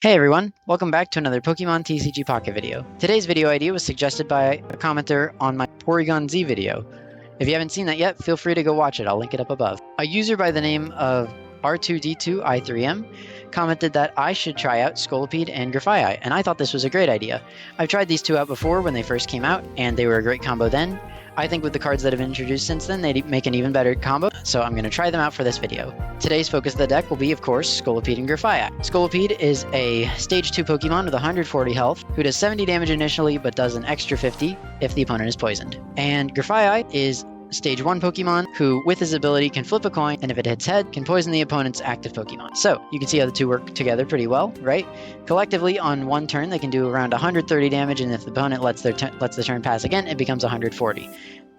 Hey everyone, welcome back to another Pokemon TCG Pocket video. Today's video idea was suggested by a commenter on my Porygon Z video. If you haven't seen that yet, feel free to go watch it, I'll link it up above. A user by the name of R2D2I3M commented that I should try out Scolipede and Grafaiai, and I thought this was a great idea. I've tried these two out before when they first came out, and they were a great combo then. I think with the cards that have been introduced since then, they make an even better combo, so I'm going to try them out for this video. Today's focus of the deck will be, of course, Scolipede and Grafaiai. Scolipede is a Stage 2 Pokemon with 140 health, who does 70 damage initially, but does an extra 50 if the opponent is poisoned. And Grafaiai is Stage 1 Pokemon, who, with his ability, can flip a coin, and if it hits head, can poison the opponent's active Pokemon. So, you can see how the two work together pretty well, right? Collectively, on one turn, they can do around 130 damage, and if the opponent lets the turn pass again, it becomes 140.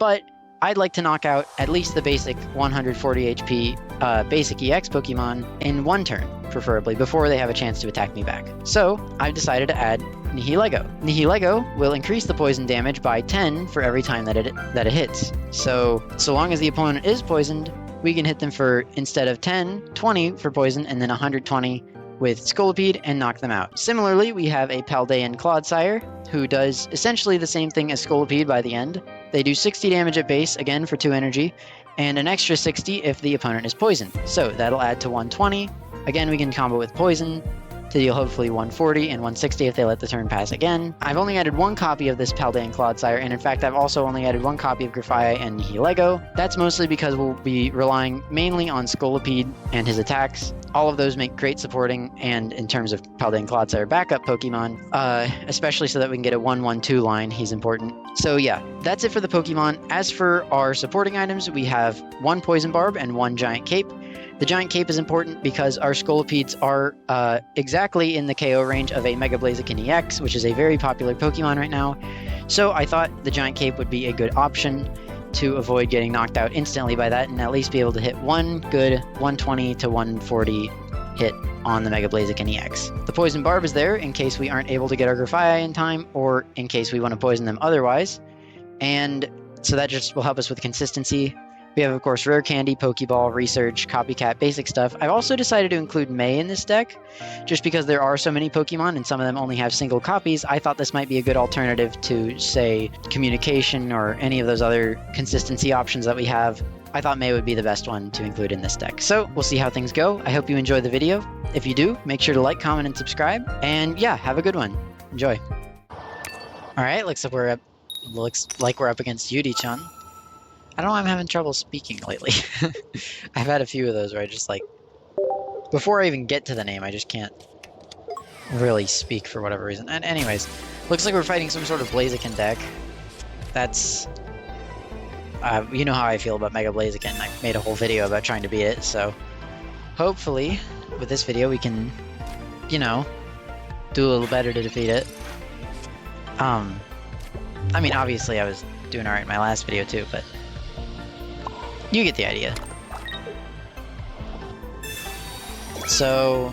But I'd like to knock out at least the basic 140 HP basic EX Pokemon in one turn, preferably, before they have a chance to attack me back. So, I've decided to add Nihilego. Nihilego will increase the poison damage by 10 for every time that it hits. So long as the opponent is poisoned, we can hit them for, instead of 10, 20 for poison, and then 120 with Scolipede and knock them out. Similarly, we have a Paldean and Clodsire, who does essentially the same thing as Scolipede by the end. They do 60 damage at base, again for 2 energy, and an extra 60 if the opponent is poisoned. So that'll add to 120. Again, we can combo with poison to deal hopefully 140 and 160 if they let the turn pass again. I've only added one copy of this Paldean and Clodsire, and in fact I've also only added one copy of Grafaiai and Nihilego. That's mostly because we'll be relying mainly on Scolipede and his attacks. All of those make great supporting, and in terms of Paldean and Clodsire backup Pokemon, especially so that we can get a 1-1-2 line, he's important. So yeah, that's it for the Pokemon. As for our supporting items, we have one Poison Barb and one Giant Cape. The Giant Cape is important because our Scolipedes are exactly in the KO range of a Mega Blaziken EX, which is a very popular Pokemon right now. So I thought the Giant Cape would be a good option to avoid getting knocked out instantly by that and at least be able to hit one good 120 to 140 hit on the Mega Blaziken EX. The Poison Barb is there in case we aren't able to get our Grafaiai in time, or in case we want to poison them otherwise. And so that just will help us with consistency. We have, of course, Rare Candy, Pokeball, Research, Copycat, basic stuff. I've also decided to include May in this deck, just because there are so many Pokemon and some of them only have single copies. I thought this might be a good alternative to, say, Communication or any of those other consistency options that we have. I thought May would be the best one to include in this deck. So, we'll see how things go. I hope you enjoy the video. If you do, make sure to like, comment, and subscribe. And yeah, have a good one. Enjoy. Alright, looks like we're up against Yudi-chan. I don't know why I'm having trouble speaking lately. I've had a few of those where I just before I even get to the name, I just can't really speak for whatever reason. And anyways, looks like we're fighting some sort of Blaziken deck. That's, you know how I feel about Mega Blaziken. I made a whole video about trying to beat it, so hopefully with this video we can, you know, do a little better to defeat it. I mean, obviously I was doing alright in my last video too, but you get the idea. So,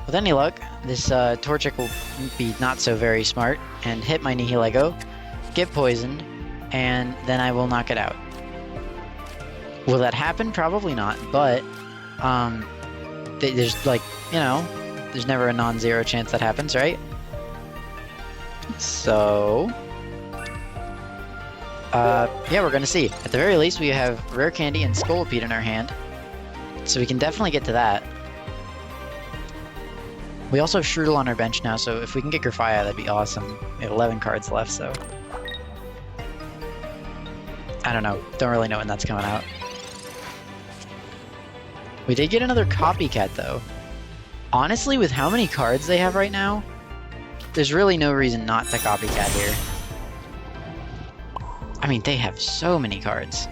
with any luck, this Torchic will be not so very smart and hit my Nihilego, get poisoned, and then I will knock it out. Will that happen? Probably not, but there's there's never a non-zero chance that happens, right? So yeah, we're gonna see. At the very least, we have Rare Candy and Scolipede in our hand, so we can definitely get to that. We also have Shroodle on our bench now, so if we can get Grafaiai, that'd be awesome. We have 11 cards left, so I don't know. Don't really know when that's coming out. We did get another Copycat, though. Honestly, with how many cards they have right now, there's really no reason not to Copycat here. I mean, they have so many cards.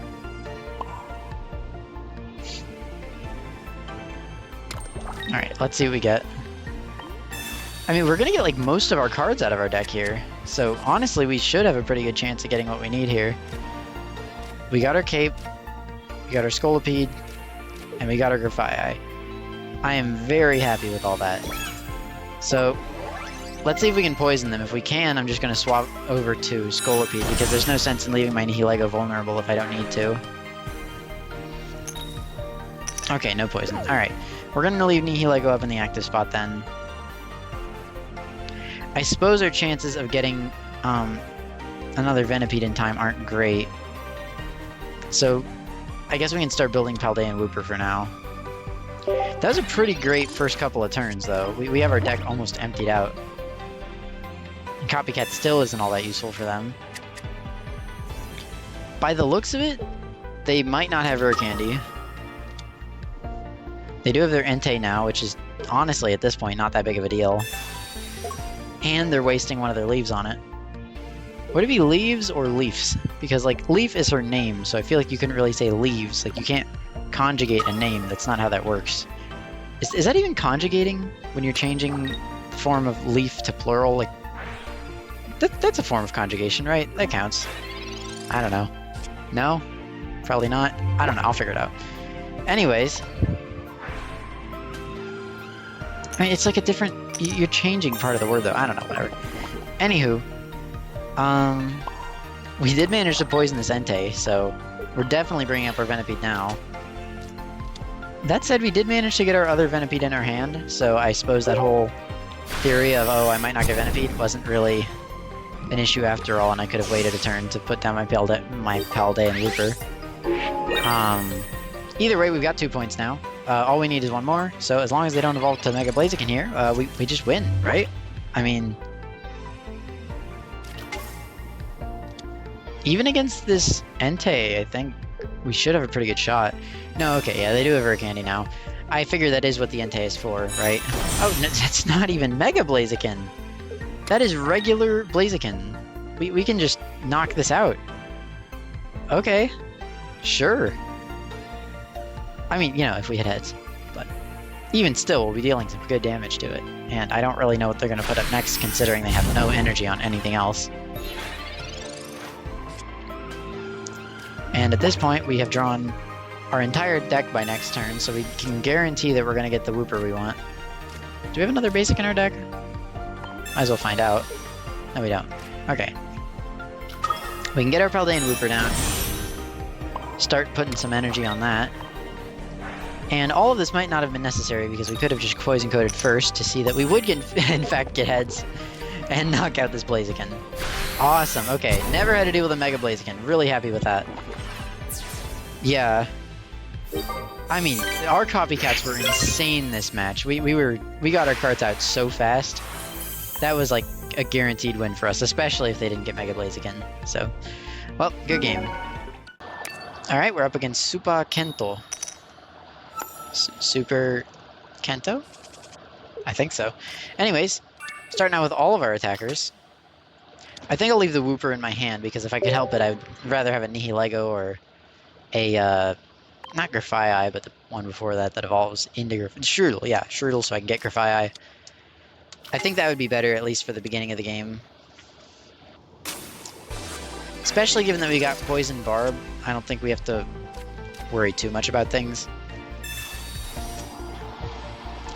Alright, let's see what we get. I mean, we're gonna get, most of our cards out of our deck here. So, honestly, we should have a pretty good chance of getting what we need here. We got our Cape, we got our Scolipede, and we got our Grafaiai. I am very happy with all that. So, let's see if we can poison them. If we can, I'm just going to swap over to Scolipede, because there's no sense in leaving my Nihilego vulnerable if I don't need to. Okay, no poison. Alright, we're going to leave Nihilego up in the active spot then. I suppose our chances of getting another Venipede in time aren't great. So I guess we can start building Paldean Wooper for now. That was a pretty great first couple of turns, though. We have our deck almost emptied out. And Copycat still isn't all that useful for them. By the looks of it, they might not have Rare Candy. They do have their Entei now, which is honestly at this point not that big of a deal. And they're wasting one of their leaves on it. Would it be leaves or leafs? Because, like, Leaf is her name, so I feel like you couldn't really say leaves. Like, you can't conjugate a name. That's not how that works. Is that even conjugating when you're changing the form of leaf to plural? Like, that's a form of conjugation, right? That counts. I don't know. No? Probably not. I don't know. I'll figure it out. Anyways. I mean, it's like a different... You're changing part of the word, though. I don't know. Whatever. Anywho. We did manage to poison this Entei, so we're definitely bringing up our Venipede now. That said, we did manage to get our other Venipede in our hand, so I suppose that whole theory of, oh, I might not get Venipede wasn't really an issue after all, and I could have waited a turn to put down my Paldean Wooper. Either way, we've got 2 points now. All we need is one more, so as long as they don't evolve to Mega Blaziken here, we just win, right? I mean... Even against this Entei, I think we should have a pretty good shot. No, okay, yeah, they do have Rare Candy now. I figure that is what the Entei is for, right? Oh, no, that's not even Mega Blaziken! That is regular Blaziken. We can just knock this out. Okay. Sure. I mean, you know, if we hit heads. But even still, we'll be dealing some good damage to it. And I don't really know what they're going to put up next, considering they have no energy on anything else. And at this point, we have drawn our entire deck by next turn, so we can guarantee that we're going to get the Wooper we want. Do we have another basic in our deck? Might as well find out. No, we don't. Okay. We can get our Paldean Wooper down. Start putting some energy on that. And all of this might not have been necessary, because we could have just Poison Coated first to see that we would get, in fact, get heads and knock out this Blaziken. Awesome, okay. Never had to deal with a Mega Blaziken. Really happy with that. Yeah. I mean, our copycats were insane this match. We got our cards out so fast. That was like a guaranteed win for us, especially if they didn't get Mega Blaziken. So, well, good game. Alright, we're up against Super Kento. Super Kento? I think so. Anyways, starting out with all of our attackers. I think I'll leave the Wooper in my hand, because if I could help it, I'd rather have a Nihilego or a, not Grafaiai, but the one before that evolves into Strudel, yeah, Strudel, so I can get Grafaiai. I think that would be better, at least for the beginning of the game. Especially given that we got Poison Barb, I don't think we have to worry too much about things.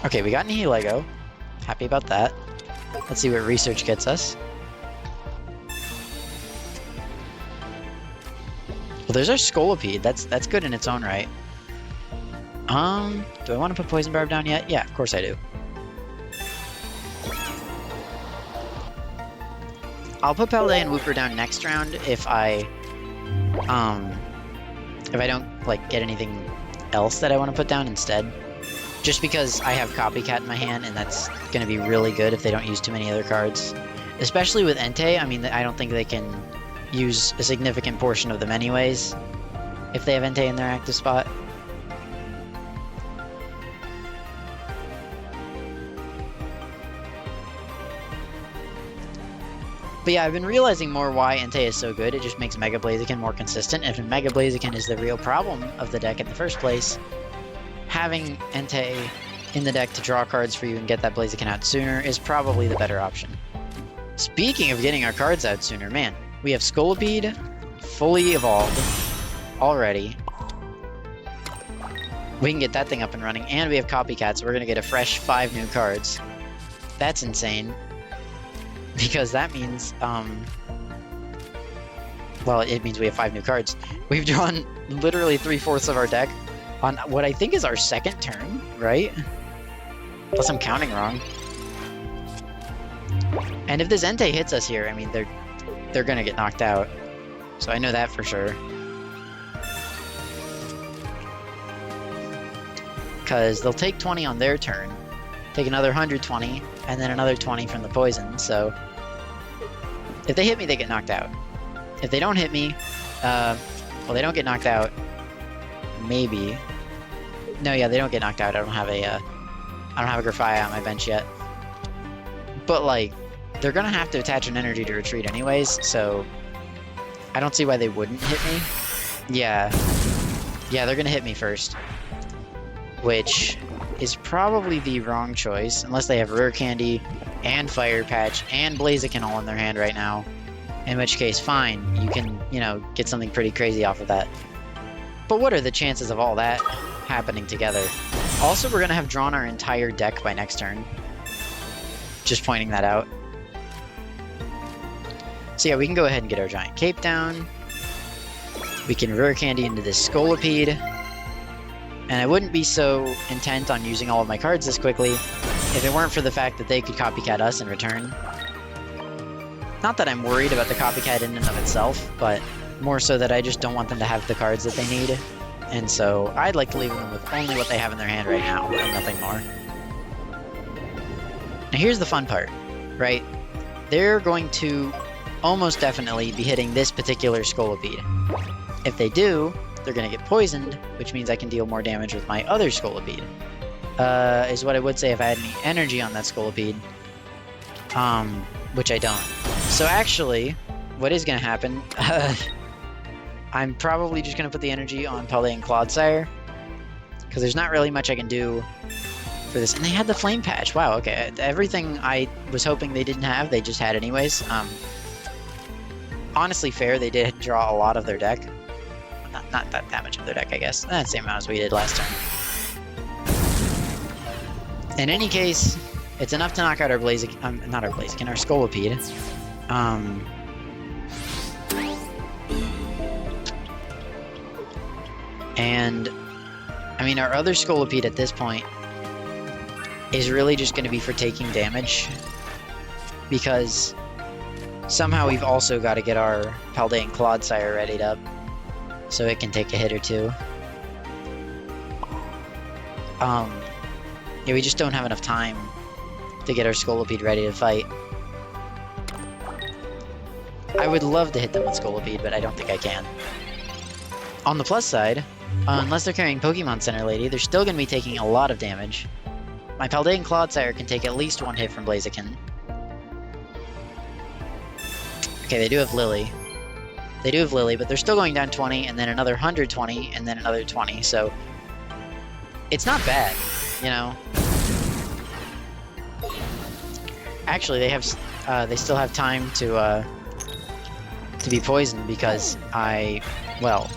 Okay, we got Nihilego. Happy about that. Let's see what research gets us. Well, there's our Scolipede. That's good in its own right. Do I want to put Poison Barb down yet? Yeah, of course I do. I'll put Paldean Wooper down next round if I don't like get anything else that I want to put down instead. Just because I have Copycat in my hand, and that's going to be really good if they don't use too many other cards. Especially with Entei, I mean, I don't think they can use a significant portion of them anyways, if they have Entei in their active spot. But yeah, I've been realizing more why Entei is so good. It just makes Mega Blaziken more consistent. If Mega Blaziken is the real problem of the deck in the first place, having Entei in the deck to draw cards for you and get that Blaziken out sooner is probably the better option. Speaking of getting our cards out sooner, man, we have Scolipede fully evolved already. We can get that thing up and running, and we have Copycat, so we're going to get a fresh 5 new cards. That's insane. Because that means, well, it means we have 5 new cards. We've drawn literally 3/4 of our deck on what I think is our second turn, right? Unless I'm counting wrong. And if this Entei hits us here, I mean, they're gonna get knocked out. So I know that for sure. Because they'll take 20 on their turn, take another 120, and then another 20 from the poison, so... If they hit me, they get knocked out. If they don't hit me, well, they don't get knocked out. Maybe. No, yeah, they don't get knocked out. I don't have a Grafaiai on my bench yet. But, like, they're gonna have to attach an energy to retreat anyways, so... I don't see why they wouldn't hit me. Yeah. Yeah, they're gonna hit me first. Which is probably the wrong choice, unless they have Rare Candy and Fire Patch and Blaziken all in their hand right now. In which case, fine, you can, you know, get something pretty crazy off of that. But what are the chances of all that happening together? Also, we're gonna have drawn our entire deck by next turn. Just pointing that out. So yeah, we can go ahead and get our Giant Cape down. We can Rare Candy into this Scolipede. And I wouldn't be so intent on using all of my cards this quickly if it weren't for the fact that they could copycat us in return. Not that I'm worried about the copycat in and of itself, but more so that I just don't want them to have the cards that they need. And so I'd like to leave them with only what they have in their hand right now, and nothing more. Now here's the fun part, right? They're going to almost definitely be hitting this particular Scolipede. If they do, they're going to get poisoned, which means I can deal more damage with my other Scolipede. Is what I would say if I had any energy on that Scolipede. Which I don't. So actually, what is going to happen, I'm probably just going to put the energy on Paldea and Clodsire, because there's not really much I can do for this. And they had the Flame Patch. Wow, okay. Everything I was hoping they didn't have, they just had anyways. Honestly fair, they did draw a lot of their deck. Not that much of their deck, I guess. That same amount as we did last turn. In any case, it's enough to knock out our Blaziken, not our Blaziken, our Scolipede. And, I mean, our other Scolipede at this point is really just going to be for taking damage. Because somehow we've also got to get our Paldea and Clodsire readied up, so it can take a hit or two. Yeah, we just don't have enough time to get our Scolipede ready to fight. I would love to hit them with Scolipede, but I don't think I can. On the plus side, unless they're carrying Pokemon Center Lady, they're still going to be taking a lot of damage. My Paldea and Clodsire can take at least one hit from Blaziken. Okay, they do have Lily. They do have Lily, but they're still going down 20, and then another 120, and then another 20, so... It's not bad, you know? Actually, they have, they still have time to be poisoned because okay, well,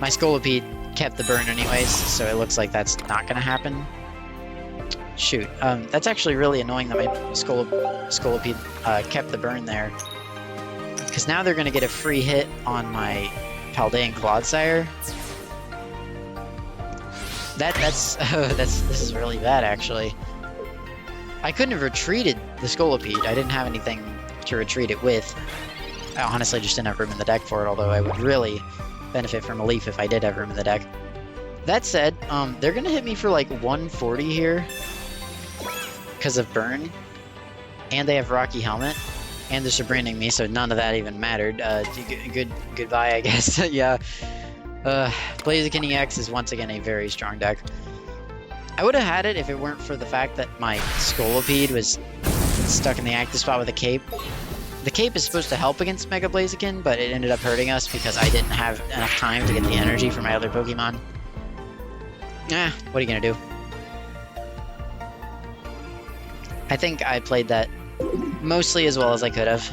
my Scolipede kept the burn anyways, so it looks like that's not gonna happen. Shoot, that's actually really annoying that my Scolipede kept the burn there, because now they're gonna get a free hit on my Paldea and Clodsire. This is really bad, actually. I couldn't have retreated the Scolipede. I didn't have anything to retreat it with. I honestly just didn't have room in the deck for it, although I would really benefit from a Leaf if I did have room in the deck. That said, they're gonna hit me for like 140 here because of burn, and they have Rocky Helmet, and they're Sabrinaing me, so none of that even mattered. Goodbye, I guess. Yeah. Blaziken EX is once again a very strong deck. I would have had it if it weren't for the fact that my Scolipede was stuck in the active spot with a cape. The cape is supposed to help against Mega Blaziken, but it ended up hurting us because I didn't have enough time to get the energy from my other Pokemon. What are you gonna do? I think I played that mostly as well as I could have.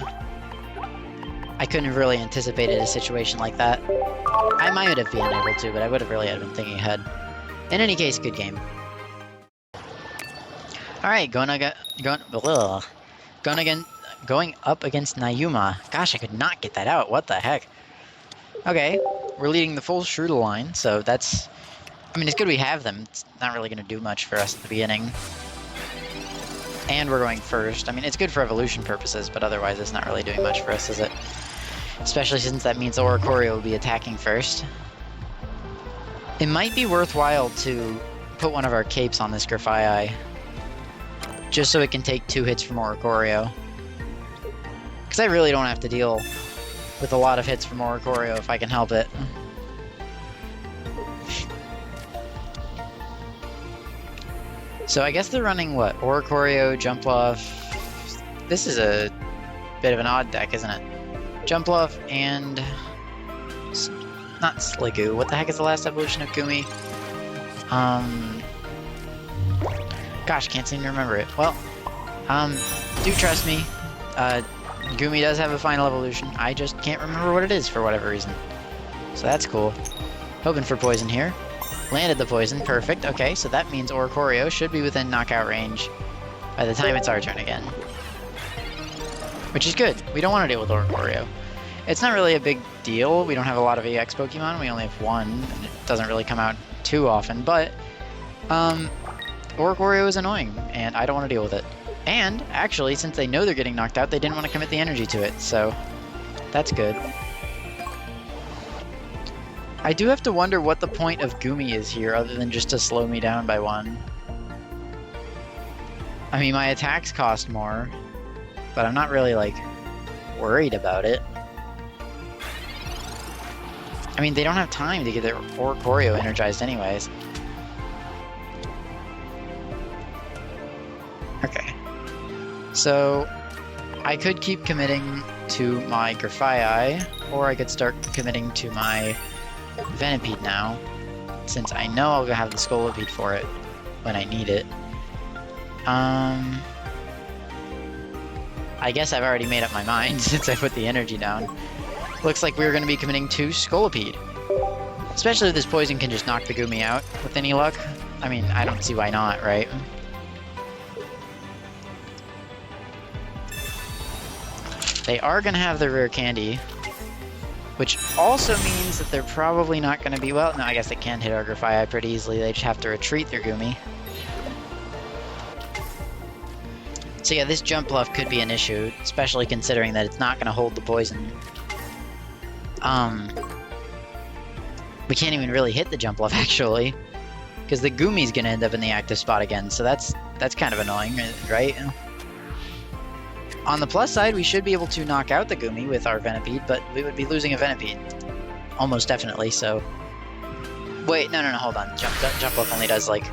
I couldn't have really anticipated a situation like that. I might have been able to, but I would have really had been thinking ahead. In any case, good game. Alright, going up against Nayuma. Gosh, I could not get that out. What the heck? Okay, we're leading the full Strudel line, so that's... I mean, it's good we have them. It's not really going to do much for us at the beginning. And we're going first. I mean, it's good for evolution purposes, but otherwise it's not really doing much for us, is it? Especially since that means Oricorio will be attacking first. It might be worthwhile to put one of our capes on this Grafaiai, just so it can take 2 hits from Oricorio. Because I really don't have to deal with a lot of hits from Oricorio if I can help it. So I guess they're running, what, Oricorio, Jumpluff... This is a bit of an odd deck, isn't it? Jumpluff and... Not Sliggoo. What the heck is the last evolution of Gumi? Gosh, can't seem to remember it. Well, do trust me. Gumi does have a final evolution. I just can't remember what it is for whatever reason. So that's cool. Hoping for poison here. Landed the poison. Perfect. Okay, so that means Oricorio should be within knockout range by the time it's our turn again. Which is good. We don't want to deal with Oricorio. It's not really a big deal. We don't have a lot of EX Pokemon. We only have one, and it doesn't really come out too often, but Oricorio is annoying, and I don't want to deal with it. And, actually, since they know they're getting knocked out, they didn't want to commit the energy to it, so that's good. I do have to wonder what the point of Gumi is here, other than just to slow me down by 1. I mean, my attacks cost more, but I'm not really, like, worried about it. I mean, they don't have time to get their Oricorio energized anyways. Okay. So, I could keep committing to my Grafaiai, or I could start committing to my Venipede now, since I know I'll have the Scolipede for it when I need it. I guess I've already made up my mind since I put the energy down. Looks like we're going to be committing to Scolipede. Especially if this poison can just knock the Gumi out with any luck. I mean, I don't see why not, right? They are going to have the rare candy, which also means that they're probably not going to be... Well, no, I guess they can hit our Grafaiai pretty easily. They just have to retreat their Gumi. So yeah, this Jumpluff could be an issue, especially considering that it's not going to hold the poison. We can't even really hit the Jumpluff, actually, because the Gumi's going to end up in the active spot again, so that's kind of annoying, right? On the plus side, we should be able to knock out the Gumi with our Venipede, but we would be losing a Venipede. Almost definitely, so... Wait, no, hold on. Jumpluff only does, like,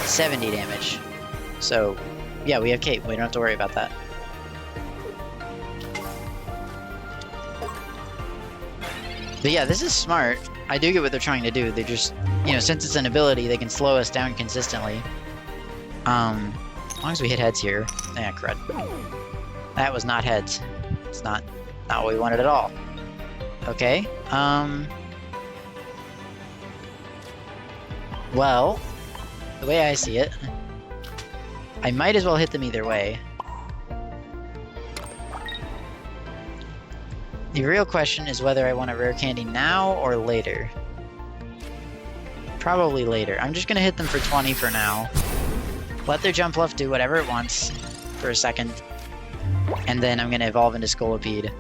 70 damage. So, yeah, we have Cape. We don't have to worry about that. But yeah, this is smart. I do get what they're trying to do. They're just, you know, since it's an ability, they can slow us down consistently. As long as we hit heads here. Yeah, crud. That was not heads. It's not what we wanted at all. Okay. Well, the way I see it, I might as well hit them either way. The real question is whether I want a rare candy now or later. Probably later. I'm just gonna hit them for 20 for now. Let their Jumpluff do whatever it wants for a second. And then I'm gonna evolve into Scolipede,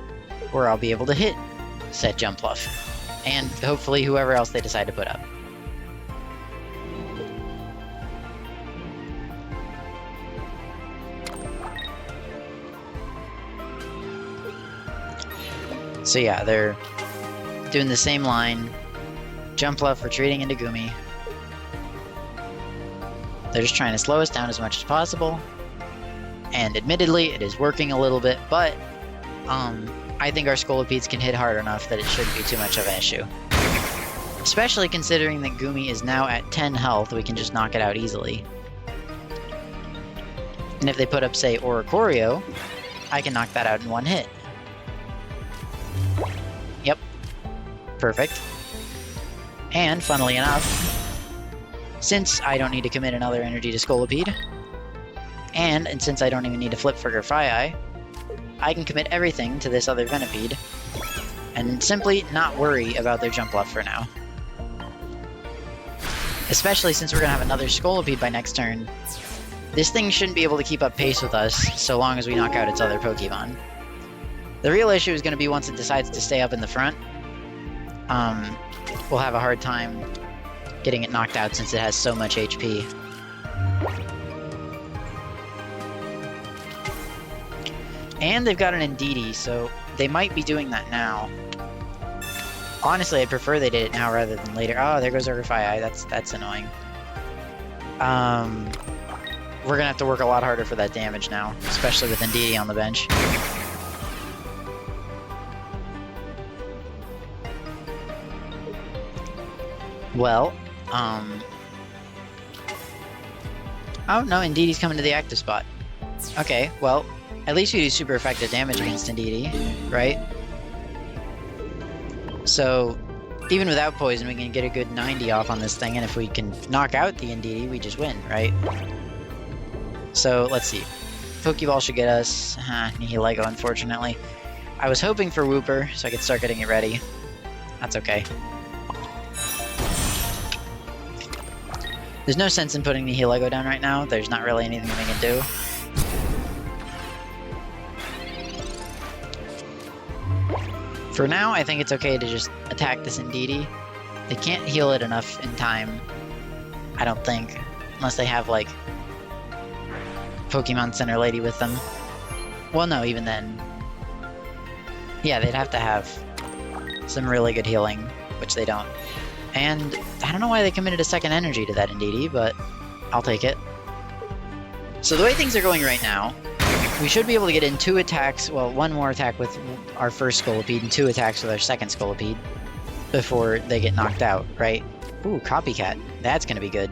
where I'll be able to hit said Jumpluff. And hopefully whoever else they decide to put up. So yeah, they're doing the same line. Jumpluff retreating into Gumi. They're just trying to slow us down as much as possible. And admittedly, it is working a little bit, but I think our Scolipedes can hit hard enough that it shouldn't be too much of an issue. Especially considering that Gumi is now at 10 health, we can just knock it out easily. And if they put up, say, Oricorio, I can knock that out in one hit. Yep. Perfect. And, funnily enough, since I don't need to commit another energy to Scolipede, and since I don't even need to flip for Grafaiai, I can commit everything to this other Venipede, and simply not worry about their Jumpluff for now. Especially since we're going to have another Scolipede by next turn, This thing shouldn't be able to keep up pace with us so long as we knock out its other Pokemon. The real issue is going to be once it decides to stay up in the front. We'll have a hard time getting it knocked out since it has so much HP. And they've got an Indeedee, so they might be doing that now. Honestly, I'd prefer they did it now rather than later. Oh, there goes our Grafaiai. That's annoying. We're gonna have to work a lot harder for that damage now, especially with Indeedee on the bench. Well, oh no, Indeedee's coming to the active spot. Okay, well, at least we do super effective damage against Indeedee, right? So, even without poison, we can get a good 90 off on this thing, and if we can knock out the Indeedee, we just win, right? So, let's see. Pokeball should get us... Nihilego, unfortunately. I was hoping for Wooper, so I could start getting it ready. That's okay. There's no sense in putting Nihilego down right now. There's not really anything they can do. For now, I think it's okay to just attack this Indeedee. They can't heal it enough in time, I don't think. Unless they have, like, Pokemon Center Lady with them. Well, no, even then. Yeah, they'd have to have some really good healing, which they don't. And I don't know why they committed a second energy to that Indeedee, but I'll take it. So the way things are going right now, we should be able to get in 2 attacks, well, 1 more attack with our first Scolipede and 2 attacks with our second Scolipede before they get knocked out, right? Ooh, Copycat. That's gonna be good.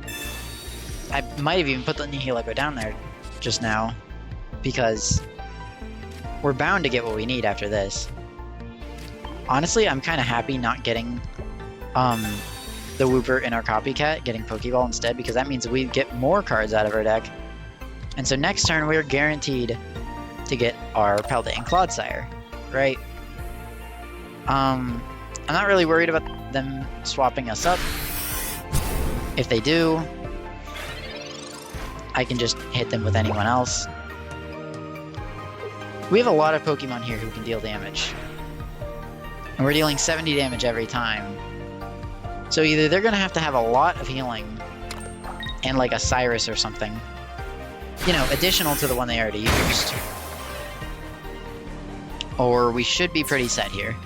I might have even put the Nihilego down there just now, because we're bound to get what we need after this. Honestly, I'm kind of happy not getting the Wooper in our Copycat, getting Pokeball instead, because that means we get more cards out of our deck. And so next turn, we're guaranteed to get our Paldean and Clodsire, right? I'm not really worried about them swapping us up. If they do, I can just hit them with anyone else. We have a lot of Pokemon here who can deal damage. And we're dealing 70 damage every time. So either they're going to have a lot of healing and like a Cyrus or something, you know, additional to the one they already used. Or we should be pretty set here.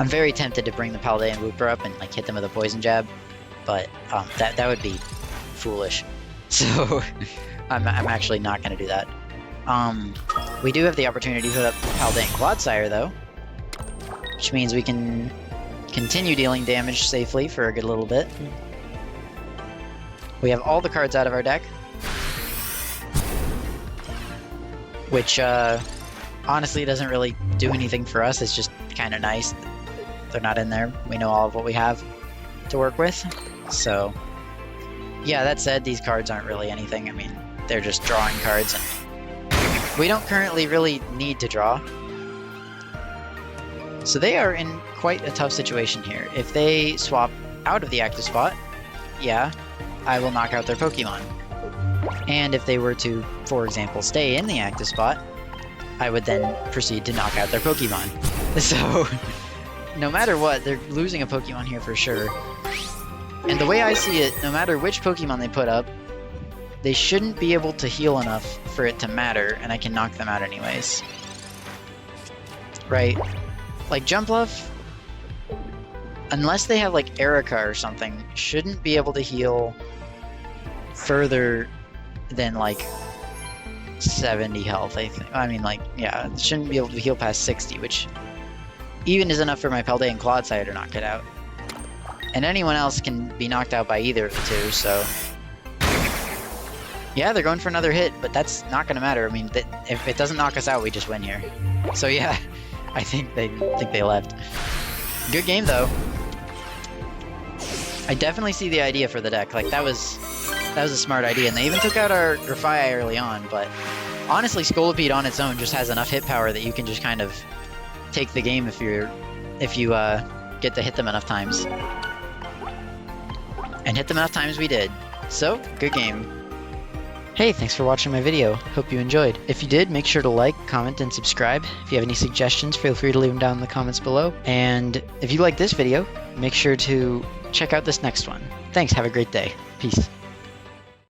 I'm very tempted to bring the Paldean and Wooper up and like hit them with a poison jab, but that would be foolish. So I'm actually not going to do that. We do have the opportunity to put up Paldean and Clodsire though, which means we can continue dealing damage safely for a good little bit. We have all the cards out of our deck, which honestly doesn't really do anything for us. It's just kind of nice. They're not in there. We know all of what we have to work with. So yeah, that said, these cards aren't really anything. I mean, they're just drawing cards, and we don't currently really need to draw. So they are in quite a tough situation here. If they swap out of the active spot, yeah, I will knock out their Pokemon. And if they were to, for example, stay in the active spot, I would then proceed to knock out their Pokemon. So, no matter what, they're losing a Pokemon here for sure. And the way I see it, no matter which Pokemon they put up, they shouldn't be able to heal enough for it to matter, and I can knock them out anyways. Right? Like, Jumpluff, unless they have, like, Erica or something, shouldn't be able to heal further than, like, 70 health, I think. I mean, like, yeah, shouldn't be able to heal past 60, which even is enough for my Paldean and Clodsire to knock it out. And anyone else can be knocked out by either of the two, so... Yeah, they're going for another hit, but that's not going to matter. I mean, if it doesn't knock us out, we just win here. So yeah, I think they left. Good game, though. I definitely see the idea for the deck. Like, that was a smart idea, and they even took out our Grafaiai early on, but honestly, Scolipede on its own just has enough hit power that you can just kind of take the game if you get to hit them enough times. and hit the math times we did. So, good game. Hey, thanks for watching my video. Hope you enjoyed. If you did, make sure to like, comment, and subscribe. If you have any suggestions, feel free to leave them down in the comments below. And if you like this video, make sure to check out this next one. Thanks, have a great day. Peace.